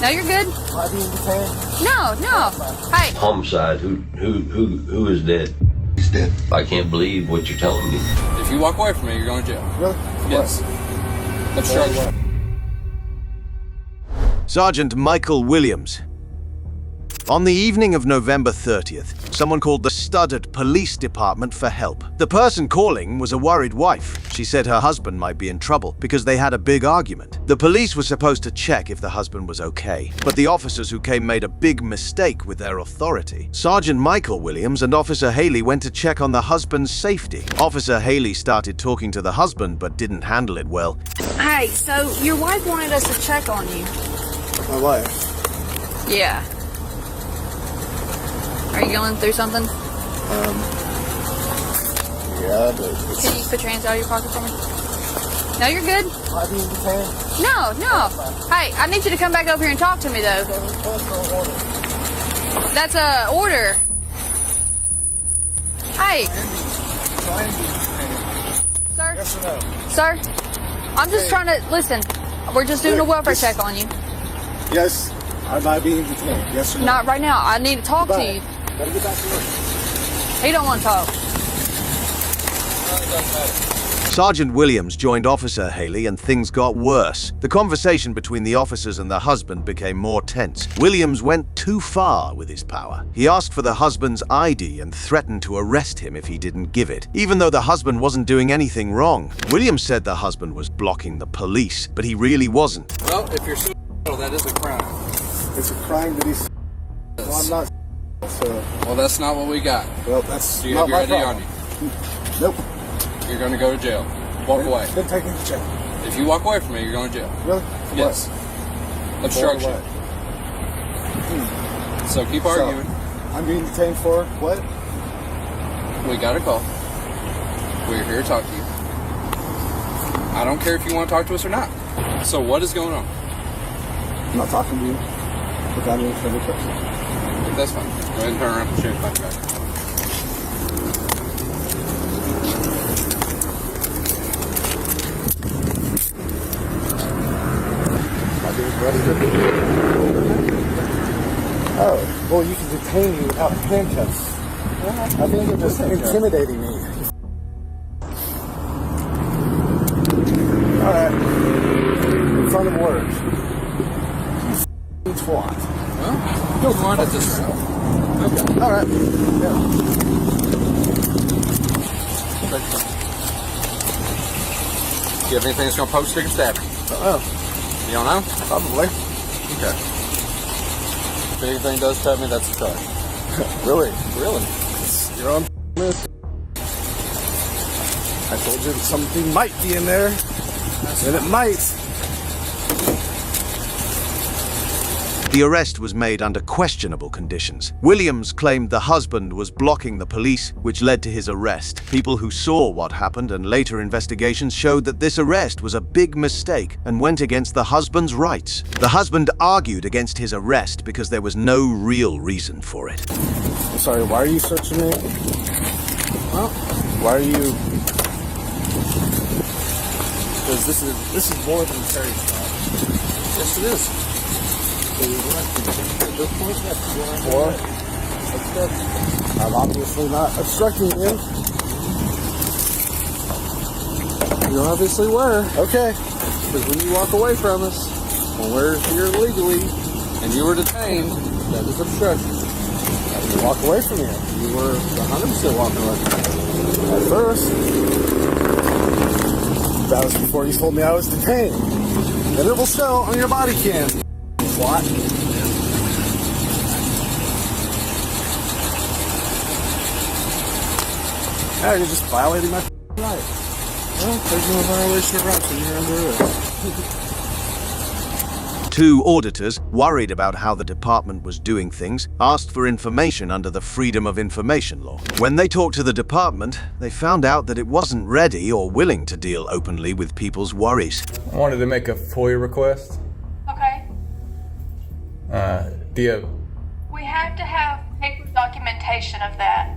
No, you're good. Am I being detained? No. Hey. Homicide. Who is dead? He's dead. I can't believe what you're telling me. If you walk away from me, you're going to jail. Really? Yes. Obstruction. Sergeant Michael Williams. On the evening of November 30th, someone called the Studdard Police Department for help. The person calling was a worried wife. She said her husband might be in trouble because they had a big argument. The police were supposed to check if the husband was okay, but the officers who came made a big mistake with their authority. Sergeant Michael Williams and Officer Haley went to check on the husband's safety. Officer Haley started talking to the husband but didn't handle it well. Hey, so your wife wanted us to check on you. My wife? Yeah. Are you going through something? Yeah, but... Can you put your hands out of your pocket for me? No, you're good. Am I being detained? No. Hey, I need you to come back over here and talk to me, though. That's a order. Hey. Sir? Yes or no? Sir? I'm just trying to... Listen, we're just doing a welfare check on you. Yes. Am I being detained? Yes or no? Not right now. I need to talk to you. Gotta get back to work. He don't want to talk. Sergeant Williams joined Officer Haley and things got worse. The conversation between the officers and the husband became more tense. Williams went too far with his power. He asked for the husband's ID and threatened to arrest him if he didn't give it, even though the husband wasn't doing anything wrong. Williams said the husband was blocking the police, but he really wasn't. Well, if you're suicidal, that is a crime. It's a crime to be... Well, I'm not... So... Well, that's not what we got. Well, that's Do you not have your my ID problem. on you? Nope. You're going to go to jail. Walk away. Then take me to jail. If you walk away from me, you're going to jail. Really? Yes. What? Obstruction. So keep arguing. I'm being detained for what? We got a call. We're here to talk to you. I don't care if you want to talk to us or not. So what is going on? I'm not talking to you without any further questions. That's fine. Go ahead and turn around and show your back. Oh, well, you can detain me without handcuffs. I think you're just intimidating me. Alright. In front of words. You twat. Well, go on at this route. Okay. Alright. Yeah. Do you have anything that's going to poke, stick, and stab you? You don't know? Probably. Okay. If anything does tell me, that's a charge. Really? Really? You're on list. I told you that something might be in there. And it might. The arrest was made under questionable conditions. Williams claimed the husband was blocking the police, which led to his arrest. People who saw what happened and later investigations showed that this arrest was a big mistake and went against the husband's rights. The husband argued against his arrest because there was no real reason for it. I'm sorry, why are you searching me? Well, why are you... Because this is more than Terry's job. Yes, it is. Or, I'm obviously not obstructing you. You obviously were. Okay. Because when you walk away from us, when we're here legally, and you were detained, that is obstruction. I didn't walk away from you. You were 100% walking away from me. At first. That was before you told me I was detained. And it will show on your body cam. What? Yeah, you're just violating my rights. Well, there's no violation of rights when you're under arrest. Two auditors, worried about how the department was doing things, asked for information under the Freedom of Information law. When they talked to the department, they found out that it wasn't ready or willing to deal openly with people's worries. I wanted to make a FOIA request. Okay. We have to have paper documentation of that.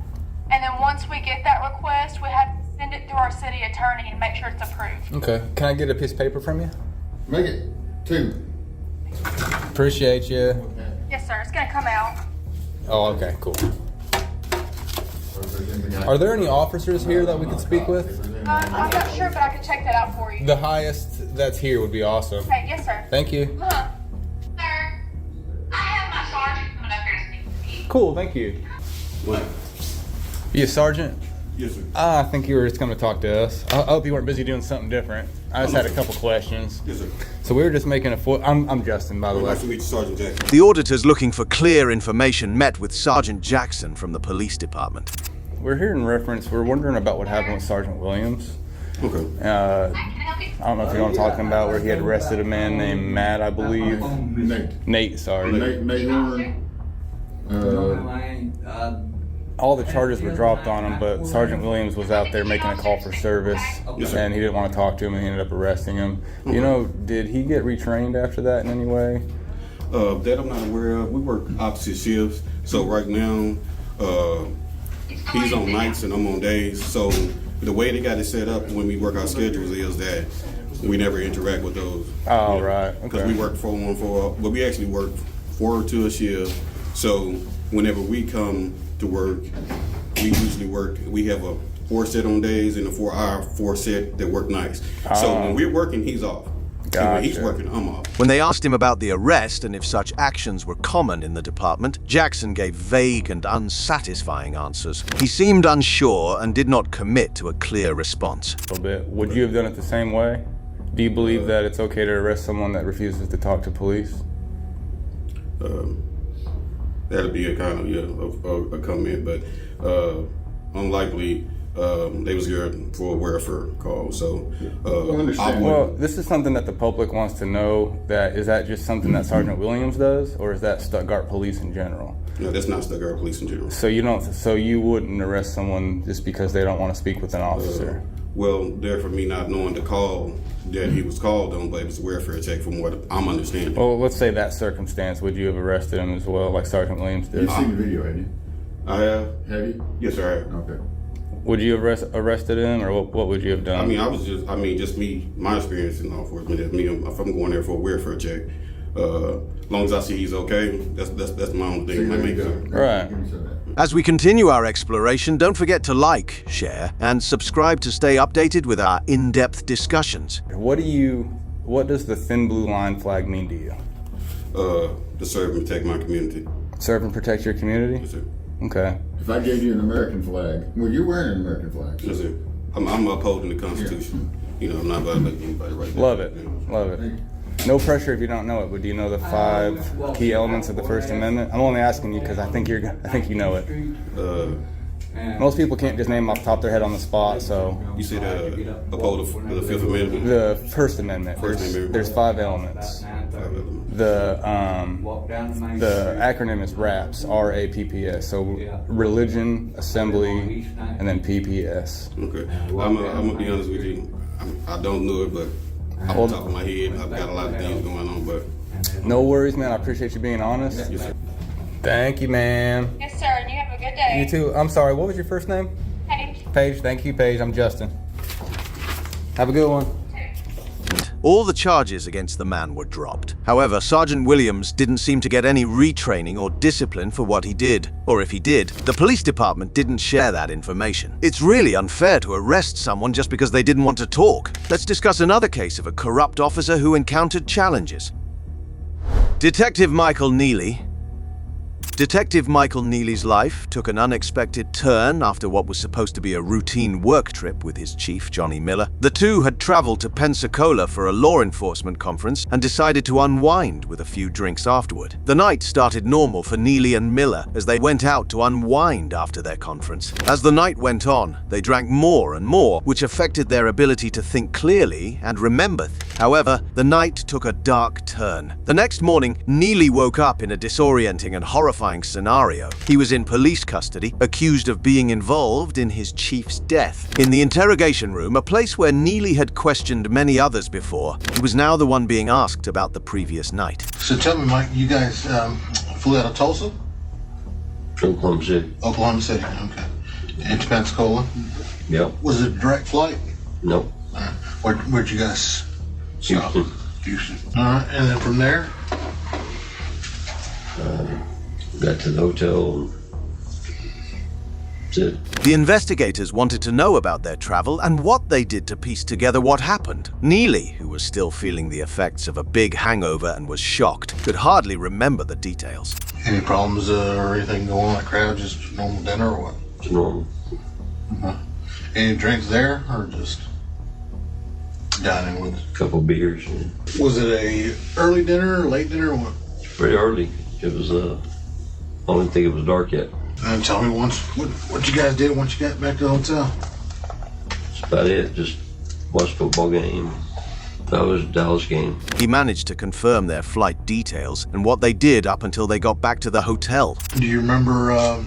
And then once we get that request, we have to send it through our city attorney and make sure it's approved. Okay. Can I get a piece of paper from you? Make it 2. Appreciate you. Yes, sir. It's gonna come out. Oh, okay, cool. Are there any officers here that we could speak with? I'm not sure, but I can check that out for you. The highest that's here would be awesome. Okay, yes, sir. Thank you. Sir, I have my sergeant coming up here to speak with you. Cool, thank you. What? You a sergeant? Yes, sir. I think you were just coming to talk to us. I hope you weren't busy doing something different. I just had a couple questions. Yes, sir. So we were just making I'm Justin, by the way. Nice to meet you, Sergeant Jackson. The auditors looking for clear information met with Sergeant Jackson from the police department. We're here in reference, we're wondering about what happened with Sergeant Williams. Okay. I don't know if you know what I'm talking about, where he had arrested a man named Matt, I believe. Nate, sorry. Nate Warren. All the charges were dropped on him, but Sergeant Williams was out there making a call for service, and he didn't want to talk to him, and he ended up arresting him. Okay. You know, did he get retrained after that in any way? That I'm not aware of. We work opposite shifts, so right now, he's on nights and I'm on days. So the way they got it set up when we work our schedules is that we never interact with those. Oh, right. Because Okay. we work 4-on-4, but we actually work 4 to a shift. So whenever we come to work, we usually work. We have a 4 set on days and a 4 set that work nights. So when we're working, he's off. And when he's Gotcha. working, I'm off. When they asked him about the arrest and if such actions were common in the department, Jackson gave vague and unsatisfying answers. He seemed unsure and did not commit to a clear response. A little bit. Would you have done it the same way? Do you believe that it's okay to arrest someone that refuses to talk to police? That'd be a kind of a comment, but unlikely. They was here for a welfare call, so Well, this is something that the public wants to know. Is that just something that Sergeant Williams does, or is that Stuttgart Police in general? No, that's not Stuttgart Police in general. So you wouldn't arrest someone just because they don't want to speak with an officer? Well, therefore, me not knowing the call that he was called on, but it was a welfare check from what I'm understanding. Well, let's say that circumstance, would you have arrested him as well, like Sergeant Williams did? You've seen the video, haven't you? I have. Have you? Yes, sir. I have. Okay. Would you have arrested him, or what would you have done? I mean, just me, my experience in law enforcement is me. If I'm going there for a welfare check, as long as I see he's okay, that's my own thing. Right. As we continue our exploration, don't forget to like, share, and subscribe to stay updated with our in-depth discussions. What does the thin blue line flag mean to you? To serve and protect my community. Serve and protect your community? Yes, sir. Okay. If I gave you an American flag, well, you're wearing an American flag. Yes, sir. I'm upholding the Constitution. You know, I'm not violating anybody right now. Love it. Love it. No pressure if you don't know it, but do you know the 5 key elements of the First Amendment? I'm only asking you because I think you know it. Most people can't just name off the top of their head on the spot, so. You said uphold the Fifth Amendment? The First Amendment. There's 5 elements. The acronym is RAPS, R-A-P-P-S. So religion, assembly, and then PPS. Okay. I'm gonna be honest with you. I don't know it, but off the top of my head, I've got a lot of things going on. But no worries, man. I appreciate you being honest. yes, sir. Thank you, ma'am. Yes, sir. And you have a good day. You too. I'm sorry. What was your first name? Paige. Paige. Thank you, Paige. I'm Justin. Have a good one. All the charges against the man were dropped. However, Sergeant Williams didn't seem to get any retraining or discipline for what he did. Or if he did, the police department didn't share that information. It's really unfair to arrest someone just because they didn't want to talk. Let's discuss another case of a corrupt officer who encountered challenges. Detective Michael Neely. Detective Michael Neely's life took an unexpected turn after what was supposed to be a routine work trip with his chief, Johnny Miller. The two had traveled to Pensacola for a law enforcement conference and decided to unwind with a few drinks afterward. The night started normal for Neely and Miller as they went out to unwind after their conference. As the night went on, they drank more and more, which affected their ability to think clearly and remember. However, the night took a dark turn. The next morning, Neely woke up in a disorienting and horrifying scenario. He was in police custody, accused of being involved in his chief's death. In the interrogation room, a place where Neely had questioned many others before, he was now the one being asked about the previous night. So tell me, Mike, you guys flew out of Tulsa? Oklahoma City. Oklahoma City, okay. Into Pensacola? Yep. Was it a direct flight? Nope. Where'd you guys stop? Houston. Houston. All right, and then from there? got to the hotel. That's it. The investigators wanted to know about their travel and what they did to piece together what happened. Neely, who was still feeling the effects of a big hangover and was shocked, could hardly remember the details. Any problems or anything going on at crowd? Just normal dinner or what? It's normal. Any drinks there or just dining with? A couple beers. And Was it a early dinner or late dinner or what? pretty early. It was, I don't even think it was dark yet. And tell me what you guys did once you got back to the hotel. That's about it. Just watched football game. That was a Dallas game. He managed to confirm their flight details and what they did up until they got back to the hotel. Do you remember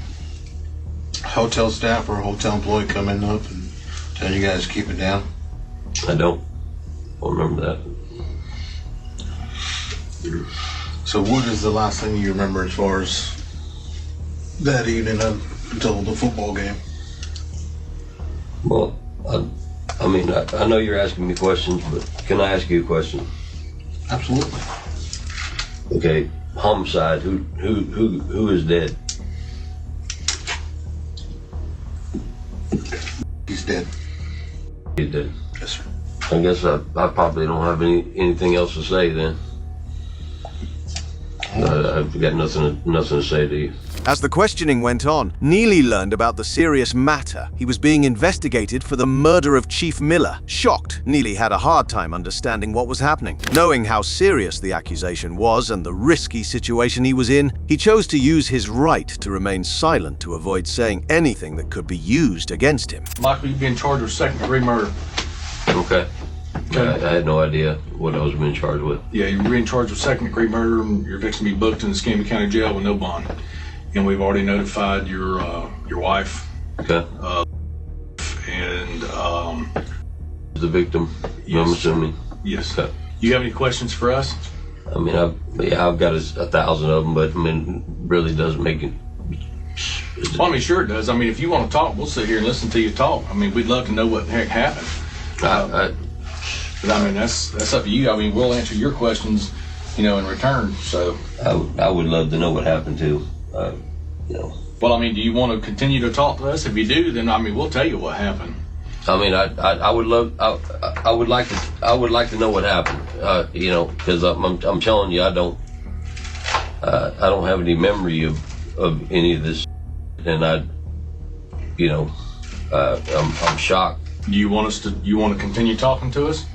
hotel staff or a hotel employee coming up and telling you guys to keep it down? I don't remember that. So what is the last thing you remember as far as that evening up until the football game? Well, I mean, I know you're asking me questions, but can I ask you a question? Absolutely. Okay, homicide. Who is dead? He's dead. He's dead. Yes, sir. I guess I probably don't have anything else to say then. I've got nothing to say to you. As the questioning went on, Neely learned about the serious matter. He was being investigated for the murder of Chief Miller. Shocked, Neely had a hard time understanding what was happening. Knowing how serious the accusation was and the risky situation he was in, he chose to use his right to remain silent to avoid saying anything that could be used against him. Michael, you've been charged with second-degree murder. Okay. I had no idea what I was being charged with. Yeah, you're being charged with second-degree murder, and you're fixing to be booked in the Escambia County Jail with no bond. And we've already notified your wife. Okay. And The victim, yes. I'm assuming. Yes. Okay. You have any questions for us? I mean, I've got 1,000 of them, but I mean, really doesn't make it. Well, I mean, sure it does. I mean, if you want to talk, we'll sit here and listen to you talk. I mean, we'd love to know what the heck happened. But I mean, that's up to you. I mean, we'll answer your questions, in return. So I would love to know what happened too. Well, I mean, do you want to continue to talk to us? If you do, then I mean, we'll tell you what happened. I mean, I would love. I would like to know what happened. Because I'm telling you, I don't have any memory of any of this, and I'm shocked. Do you want to continue talking to us?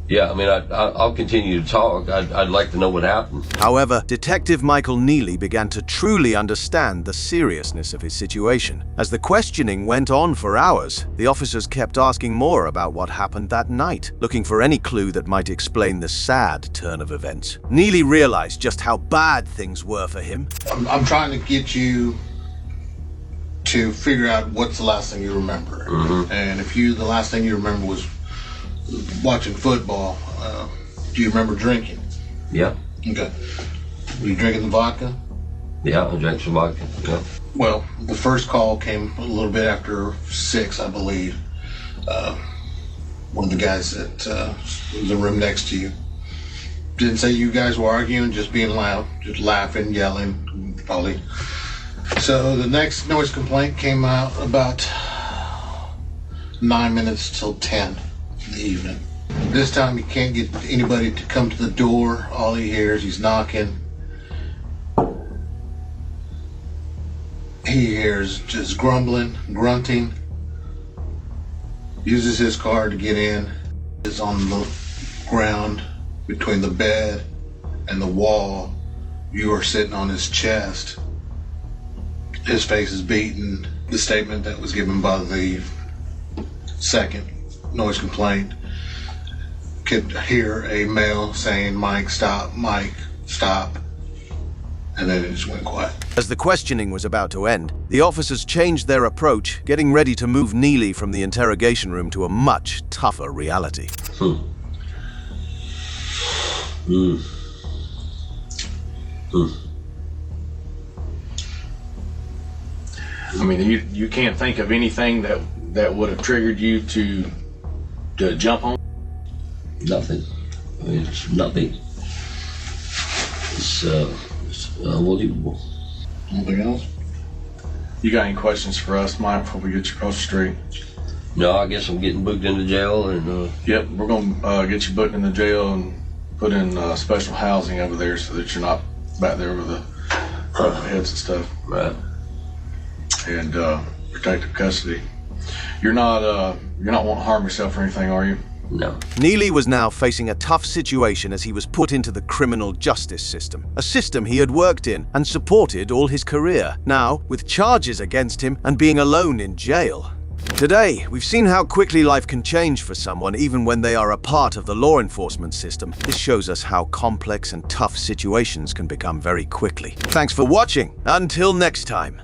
Yeah, I mean, I'll continue to talk. I'd like to know what happened. However, Detective Michael Neely began to truly understand the seriousness of his situation. As the questioning went on for hours, the officers kept asking more about what happened that night, looking for any clue that might explain the sad turn of events. Neely realized just how bad things were for him. I'm trying to get you to figure out what's the last thing you remember. Mm-hmm. And if the last thing you remember was watching football, do you remember drinking? Yeah. Okay. Were you drinking the vodka? Yeah, I drank some vodka. Yeah. Well, the first call came a little bit after 6, I believe. One of the guys that was in the room next to you didn't say you guys were arguing, just being loud, just laughing, yelling, probably. So the next noise complaint came out about 9 minutes till 10 in the evening. This time he can't get anybody to come to the door. All he hears, he's knocking. He hears just grumbling, grunting. Uses his car to get in. Is on the ground between the bed and the wall. You are sitting on his chest. His face is beaten. The statement that was given by the second noise complaint could hear a male saying, "Mike, stop, Mike, stop." And then it just went quiet. As the questioning was about to end, the officers changed their approach, getting ready to move Neely from the interrogation room to a much tougher reality. I mean, you can't think of anything that would have triggered you to jump on? Nothing. I mean, it's nothing. It's unbelievable. Anything else? You got any questions for us, Mike, before we get you across the street? No, I guess I'm getting booked into jail, and Yep, we're gonna get you booked in the jail and put in special housing over there so that you're not back there with the heads and stuff. right. And protective custody. You're not wanting to harm yourself or anything, are you? No. Neely was now facing a tough situation as he was put into the criminal justice system, a system he had worked in and supported all his career, now with charges against him and being alone in jail. Today, we've seen how quickly life can change for someone even when they are a part of the law enforcement system. This shows us how complex and tough situations can become very quickly. Thanks for watching. Until next time.